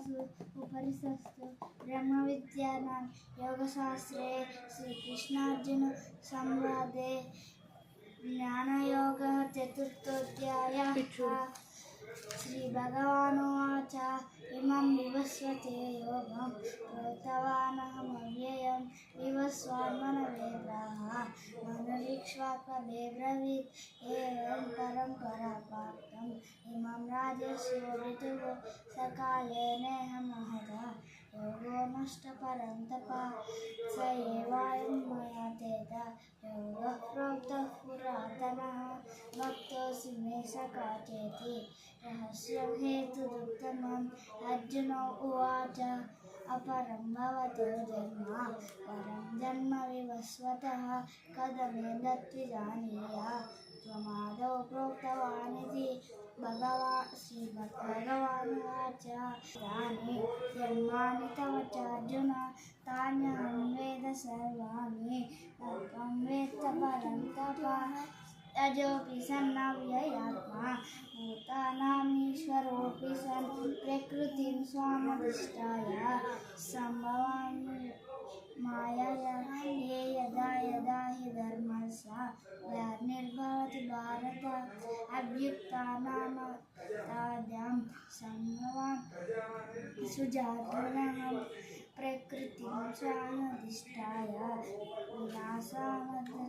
ब्रह्मसु उपरिसस्तु ब्रह्म विद्यानां योगशास्त्रे श्रीकृष्णार्जुन संवादे ज्ञानयोग चतुर्थोऽध्यायः। श्रीभगवानुवाच इमं विवस्वते योगं प्रोक्तवानहमव्ययं विवस्वान्मनवे प्राह मनुरीक्ष्वाकवे ब्रवीत् एवं परम्परा पार्थम् इमं राजर्षयो विदुः सकालेनेह महदा योगो नष्टपरं तपः स एवायं मया तेन योगः प्रोक्तः पुरातनः भक्तोऽसि मे सखा चेति रहस्यं हेतुरुत्तमम्। अर्जुन उवाच अपरं भवतो जन्म परं जन्म विवस्वतः कथमेतद्विजानीयाः त्वमादौ प्रोक्तवानिति श्रीभगवानुवाच तानि जन्मानि तव चार्जुन तान्यहं वेद सर्वाणि न त्वं वेत्त परं तप अजोऽपि सन्नव्ययात्मा भूतानामीश्वरोऽपि सन् प्रकृतिं स्वामधिष्ठाय सम्भवामि मायया ये यदा यदा हि धर्मस्य ग्लानिर्भवति भारत अभ्युत्थानमवसाद्यं सम्भवामि सुजातुरहं प्रकृतिं स्वामधिष्ठाय विनाशामदुष्कृः